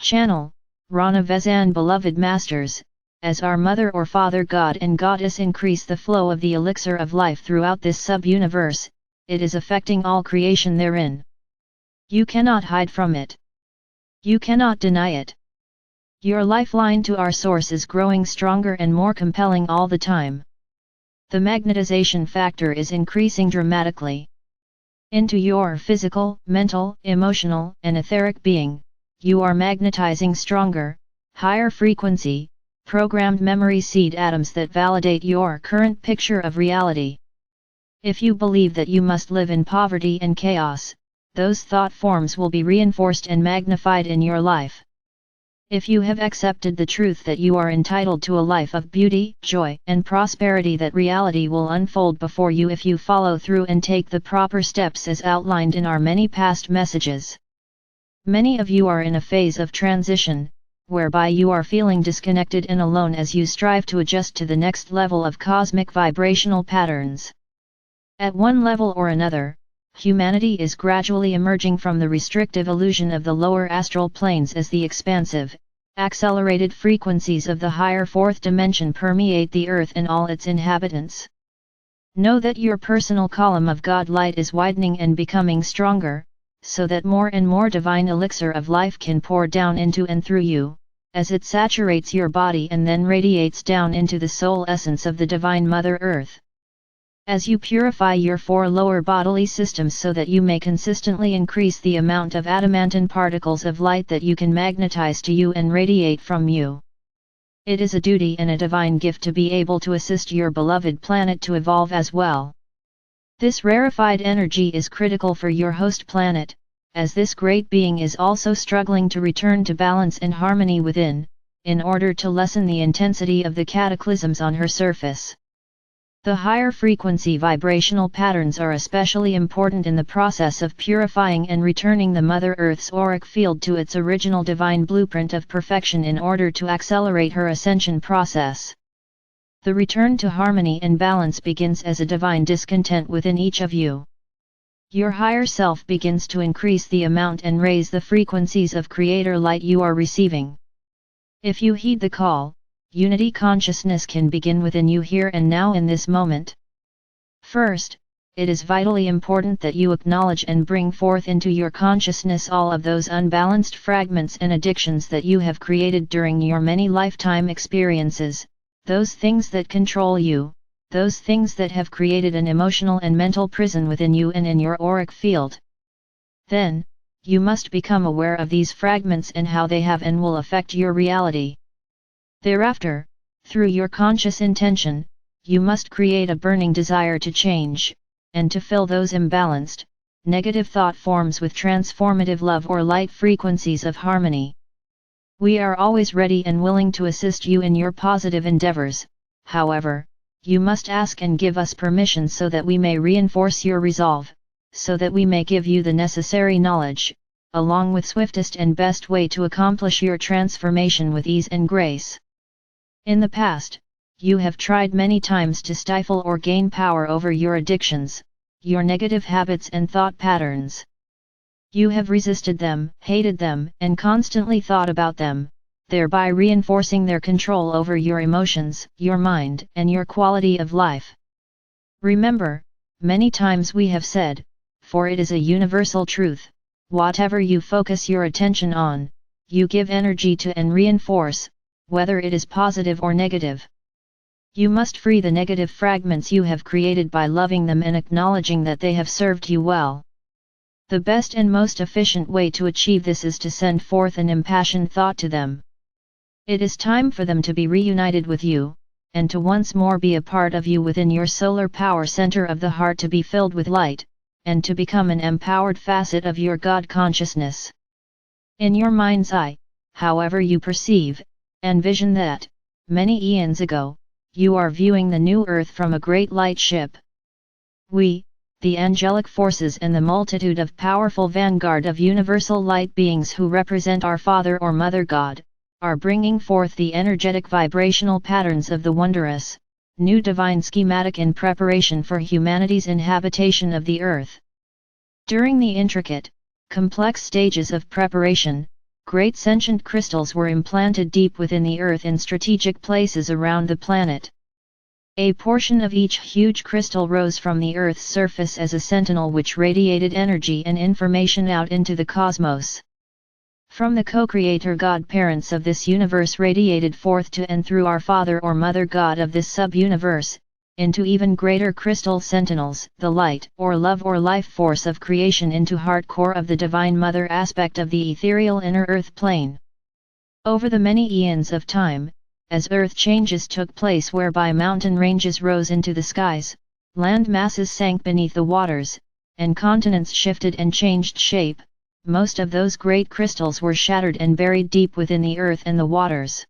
Channel, Rana Vezan. Beloved Masters, as our Mother or Father God and Goddess increase the flow of the elixir of life throughout this sub-universe, it is affecting all creation therein. You cannot hide from it. You cannot deny it. Your lifeline to our source is growing stronger and more compelling all the time. The magnetization factor is increasing dramatically. Into your physical, mental, emotional, and etheric being, you are magnetizing stronger, higher frequency, programmed memory seed atoms that validate your current picture of reality. If you believe that you must live in poverty and chaos, those thought forms will be reinforced and magnified in your life. If you have accepted the truth that you are entitled to a life of beauty, joy, and prosperity, that reality will unfold before you if you follow through and take the proper steps as outlined in our many past messages. Many of you are in a phase of transition, whereby you are feeling disconnected and alone as you strive to adjust to the next level of cosmic vibrational patterns. At one level or another, humanity is gradually emerging from the restrictive illusion of the lower astral planes as the expansive, accelerated frequencies of the higher fourth dimension permeate the earth and all its inhabitants. Know that your personal column of God light is widening and becoming stronger, so that more and more divine elixir of life can pour down into and through you, as it saturates your body and then radiates down into the soul essence of the Divine Mother Earth. As you purify your 4 lower bodily systems so that you may consistently increase the amount of adamantine particles of light that you can magnetize to you and radiate from you. It is a duty and a divine gift to be able to assist your beloved planet to evolve as well. This rarefied energy is critical for your host planet, as this great being is also struggling to return to balance and harmony within, in order to lessen the intensity of the cataclysms on her surface. The higher frequency vibrational patterns are especially important in the process of purifying and returning the Mother Earth's auric field to its original divine blueprint of perfection in order to accelerate her ascension process. The return to harmony and balance begins as a divine discontent within each of you. Your higher self begins to increase the amount and raise the frequencies of Creator light you are receiving. If you heed the call, unity consciousness can begin within you here and now in this moment. First, it is vitally important that you acknowledge and bring forth into your consciousness all of those unbalanced fragments and addictions that you have created during your many lifetime experiences, those things that control you, those things that have created an emotional and mental prison within you and in your auric field. Then, you must become aware of these fragments and how they have and will affect your reality. Thereafter, through your conscious intention, you must create a burning desire to change, and to fill those imbalanced, negative thought forms with transformative love or light frequencies of harmony. We are always ready and willing to assist you in your positive endeavors. However, you must ask and give us permission so that we may reinforce your resolve, so that we may give you the necessary knowledge, along with swiftest and best way to accomplish your transformation with ease and grace. In the past, you have tried many times to stifle or gain power over your addictions, your negative habits and thought patterns. You have resisted them, hated them, and constantly thought about them, thereby reinforcing their control over your emotions, your mind, and your quality of life. Remember, many times we have said, for it is a universal truth, whatever you focus your attention on, you give energy to and reinforce, whether it is positive or negative. You must free the negative fragments you have created by loving them and acknowledging that they have served you well. The best and most efficient way to achieve this is to send forth an impassioned thought to them. It is time for them to be reunited with you, and to once more be a part of you within your solar power center of the heart, to be filled with light, and to become an empowered facet of your God consciousness. In your mind's eye, however you perceive, envision that, many eons ago, you are viewing the new earth from a great light ship. We, the angelic forces and the multitude of powerful vanguard of universal light beings who represent our Father or Mother God, are bringing forth the energetic vibrational patterns of the wondrous, new divine schematic in preparation for humanity's inhabitation of the earth. During the intricate, complex stages of preparation, great sentient crystals were implanted deep within the earth in strategic places around the planet. A portion of each huge crystal rose from the Earth's surface as a sentinel which radiated energy and information out into the cosmos. From the co-creator God-parents of this universe radiated forth to and through our Father or Mother God of this sub-universe, into even greater crystal sentinels, the light or love or life force of creation into heart core of the Divine Mother aspect of the ethereal inner earth plane. Over the many eons of time, as earth changes took place whereby mountain ranges rose into the skies, land masses sank beneath the waters, and continents shifted and changed shape, most of those great crystals were shattered and buried deep within the earth and the waters.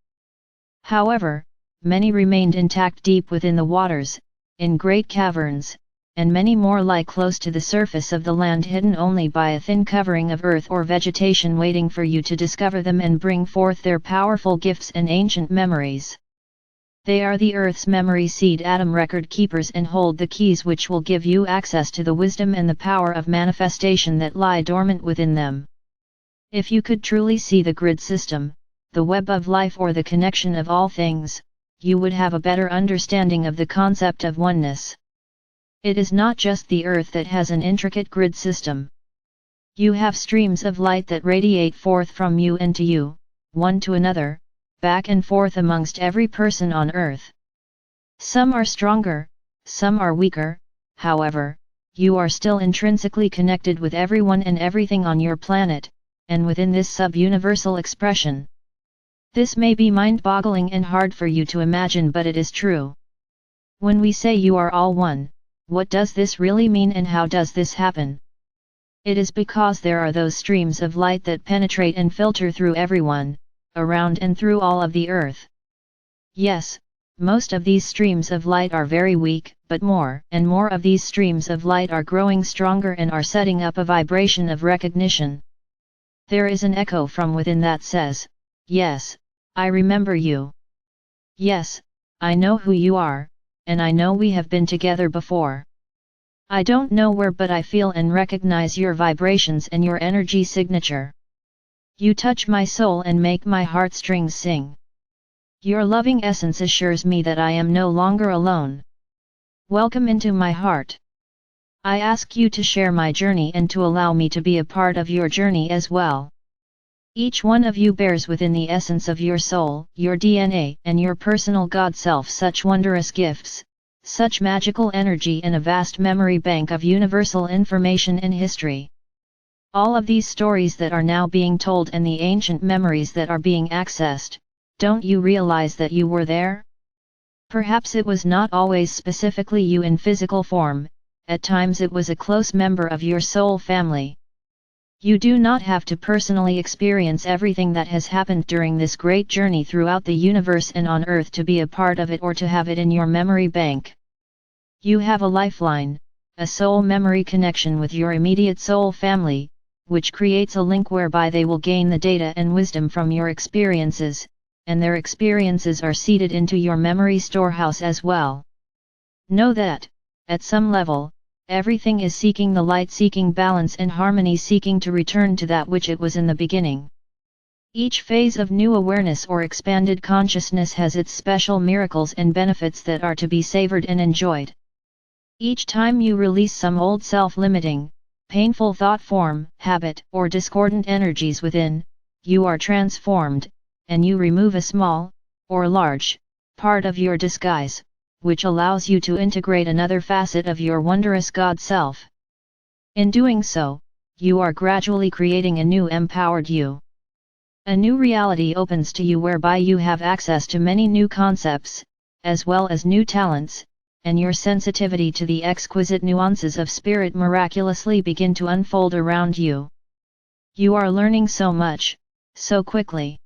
However, many remained intact deep within the waters, in great caverns, and many more lie close to the surface of the land hidden only by a thin covering of earth or vegetation waiting for you to discover them and bring forth their powerful gifts and ancient memories. They are the earth's memory seed atom record keepers and hold the keys which will give you access to the wisdom and the power of manifestation that lie dormant within them. If you could truly see the grid system, the web of life or the connection of all things, you would have a better understanding of the concept of oneness. It is not just the earth that has an intricate grid system. You have streams of light that radiate forth from you and to you, one to another, back and forth amongst every person on earth. Some are stronger, some are weaker, however, you are still intrinsically connected with everyone and everything on your planet, and within this sub-universal expression. This may be mind-boggling and hard for you to imagine, but it is true. When we say you are all one, what does this really mean and how does this happen? It is because there are those streams of light that penetrate and filter through everyone, around and through all of the earth. Yes, most of these streams of light are very weak, but more and more of these streams of light are growing stronger and are setting up a vibration of recognition. There is an echo from within that says, "Yes, I remember you. Yes, I know who you are, and I know we have been together before. I don't know where, but I feel and recognize your vibrations and your energy signature. You touch my soul and make my heartstrings sing. Your loving essence assures me that I am no longer alone. Welcome into my heart. I ask you to share my journey and to allow me to be a part of your journey as well. Each one of you bears within the essence of your soul, your DNA, and your personal God self such wondrous gifts, such magical energy and a vast memory bank of universal information and history. All of these stories that are now being told and the ancient memories that are being accessed, don't you realize that you were there? Perhaps it was not always specifically you in physical form, at times it was a close member of your soul family. You do not have to personally experience everything that has happened during this great journey throughout the universe and on Earth to be a part of it or to have it in your memory bank. You have a lifeline, a soul memory connection with your immediate soul family, which creates a link whereby they will gain the data and wisdom from your experiences, and their experiences are seeded into your memory storehouse as well. Know that, at some level, everything is seeking the light, seeking balance and harmony, seeking to return to that which it was in the beginning. Each phase of new awareness or expanded consciousness has its special miracles and benefits that are to be savored and enjoyed. Each time you release some old self-limiting, painful thought form, habit, or discordant energies within, you are transformed, and you remove a small, or large, part of your disguise, which allows you to integrate another facet of your wondrous God self. In doing so, you are gradually creating a new empowered you. A new reality opens to you whereby you have access to many new concepts, as well as new talents, and your sensitivity to the exquisite nuances of spirit miraculously begin to unfold around you. You are learning so much, so quickly.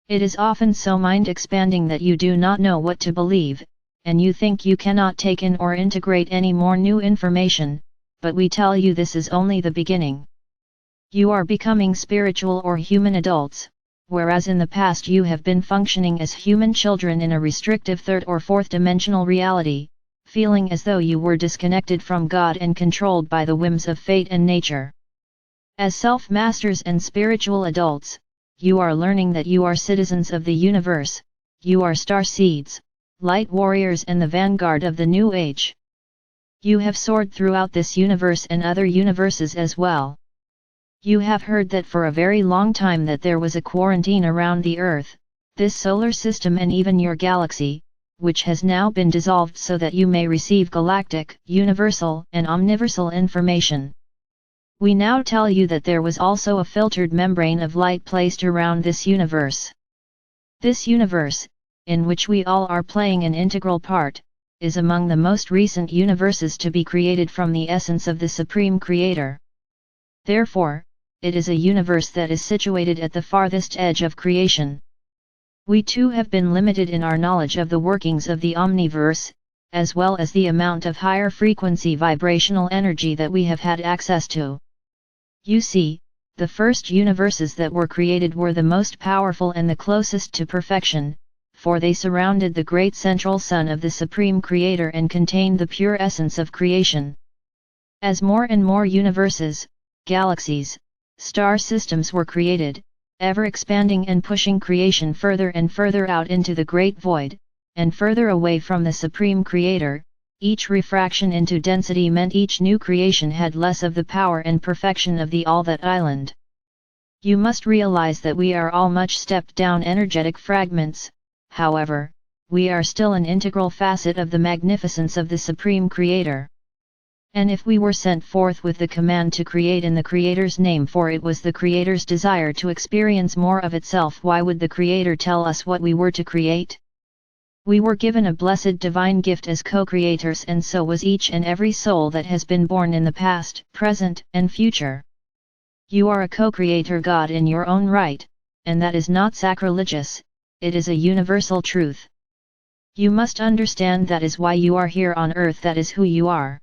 It is often so mind-expanding that you do not know what to believe, and you think you cannot take in or integrate any more new information, but we tell you this is only the beginning. You are becoming spiritual or human adults, whereas in the past you have been functioning as human children in a restrictive third or fourth dimensional reality, feeling as though you were disconnected from God and controlled by the whims of fate and nature. As self-masters and spiritual adults, you are learning that you are citizens of the universe, you are star seeds, light warriors and the vanguard of the new age. You have soared throughout this universe and other universes as well. You have heard that for a very long time that there was a quarantine around the Earth, this solar system and even your galaxy, which has now been dissolved so that you may receive galactic, universal and omniversal information. We now tell you that there was also a filtered membrane of light placed around this universe. This universe, in which we all are playing an integral part, is among the most recent universes to be created from the essence of the Supreme Creator. Therefore, it is a universe that is situated at the farthest edge of creation. We too have been limited in our knowledge of the workings of the omniverse, as well as the amount of higher frequency vibrational energy that we have had access to. You see, the first universes that were created were the most powerful and the closest to perfection, for they surrounded the great central sun of the Supreme Creator and contained the pure essence of creation. As more and more universes, galaxies, star systems were created, ever expanding and pushing creation further and further out into the great void, and further away from the Supreme Creator, each refraction into density meant each new creation had less of the power and perfection of the all that island. You must realize that we are all much stepped down energetic fragments, however, we are still an integral facet of the magnificence of the Supreme Creator. And if we were sent forth with the command to create in the Creator's name, for it was the Creator's desire to experience more of itself, why would the Creator tell us what we were to create? We were given a blessed divine gift as co-creators, and so was each and every soul that has been born in the past, present, and future. You are a co-creator God in your own right, and that is not sacrilegious, it is a universal truth. You must understand that is why you are here on earth, that is who you are.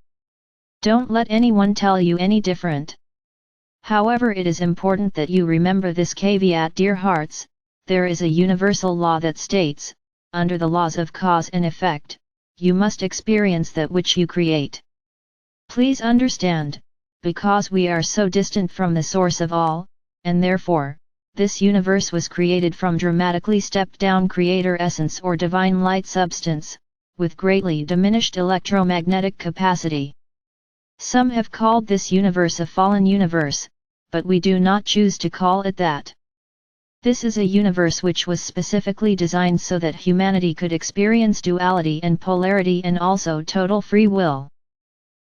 Don't let anyone tell you any different. However, it is important that you remember this caveat, dear hearts, there is a universal law that states, under the laws of cause and effect, you must experience that which you create. Please understand, because we are so distant from the source of all, and therefore, this universe was created from dramatically stepped down creator essence or divine light substance, with greatly diminished electromagnetic capacity. Some have called this universe a fallen universe, but we do not choose to call it that. This is a universe which was specifically designed so that humanity could experience duality and polarity and also total free will.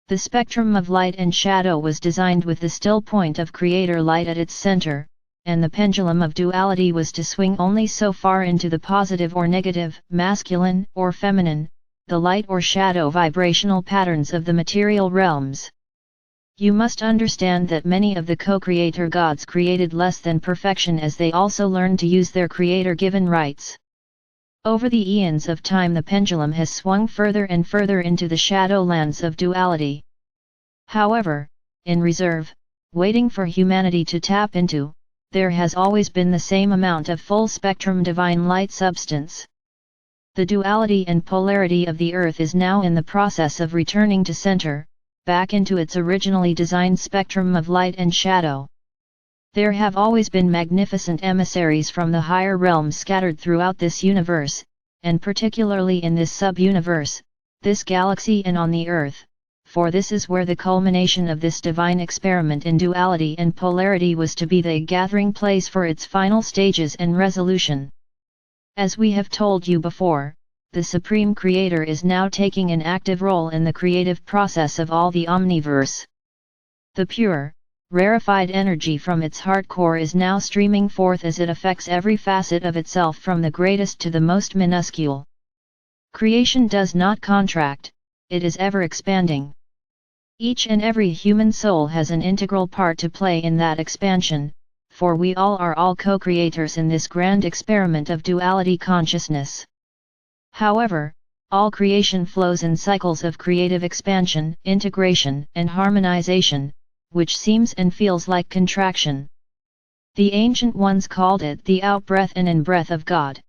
The spectrum of light and shadow was designed with the still point of creator light at its center, and the pendulum of duality was to swing only so far into the positive or negative, masculine or feminine, the light or shadow vibrational patterns of the material realms. You must understand that many of the co-creator gods created less than perfection as they also learned to use their creator-given rights. Over the eons of time the pendulum has swung further and further into the shadowlands of duality. However, in reserve, waiting for humanity to tap into, there has always been the same amount of full-spectrum divine light substance. The duality and polarity of the earth is now in the process of returning to center, back into its originally designed spectrum of light and shadow. There have always been magnificent emissaries from the higher realms scattered throughout this universe, and particularly in this sub-universe, this galaxy and on the earth, for this is where the culmination of this divine experiment in duality and polarity was to be the gathering place for its final stages and resolution. As we have told you before, the Supreme Creator is now taking an active role in the creative process of all the omniverse. The pure, rarefied energy from its heart core is now streaming forth as it affects every facet of itself from the greatest to the most minuscule. Creation does not contract, it is ever expanding. Each and every human soul has an integral part to play in that expansion, for we all are all co-creators in this grand experiment of duality consciousness. However, all creation flows in cycles of creative expansion, integration, and harmonization, which seems and feels like contraction. The ancient ones called it the out-breath and in-breath of God.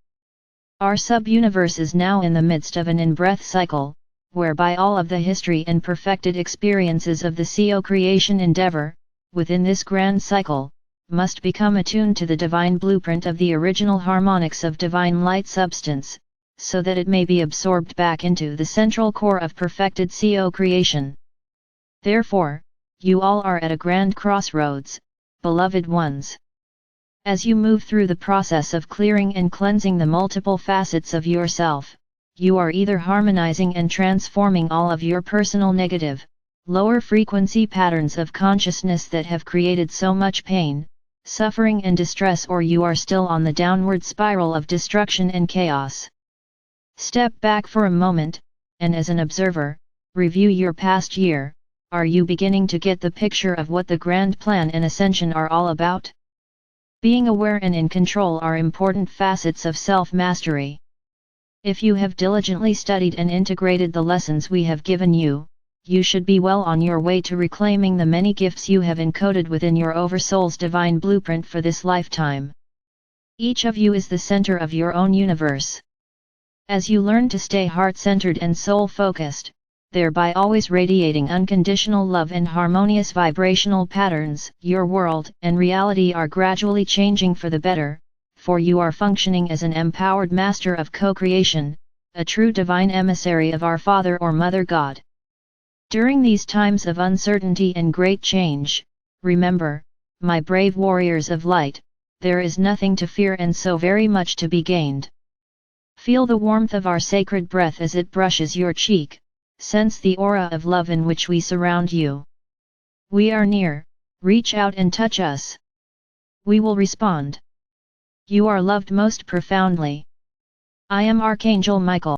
Our sub-universe is now in the midst of an in-breath cycle, whereby all of the history and perfected experiences of the CO creation endeavor, within this grand cycle, must become attuned to the divine blueprint of the original harmonics of divine light substance, so that it may be absorbed back into the central core of perfected CO creation. Therefore, you all are at a grand crossroads, beloved ones. As you move through the process of clearing and cleansing the multiple facets of yourself, you are either harmonizing and transforming all of your personal negative, lower frequency patterns of consciousness that have created so much pain, suffering and distress, or you are still on the downward spiral of destruction and chaos. Step back for a moment, and as an observer, review your past year. Are you beginning to get the picture of what the grand plan and ascension are all about? Being aware and in control are important facets of self-mastery. If you have diligently studied and integrated the lessons we have given you, you should be well on your way to reclaiming the many gifts you have encoded within your Oversoul's divine blueprint for this lifetime. Each of you is the center of your own universe. As you learn to stay heart-centered and soul-focused, thereby always radiating unconditional love and harmonious vibrational patterns, your world and reality are gradually changing for the better, for you are functioning as an empowered master of co-creation, a true divine emissary of our Father or Mother God. During these times of uncertainty and great change, remember, my brave warriors of light, there is nothing to fear and so very much to be gained. Feel the warmth of our sacred breath as it brushes your cheek, sense the aura of love in which we surround you. We are near, reach out and touch us. We will respond. You are loved most profoundly. I am Archangel Michael.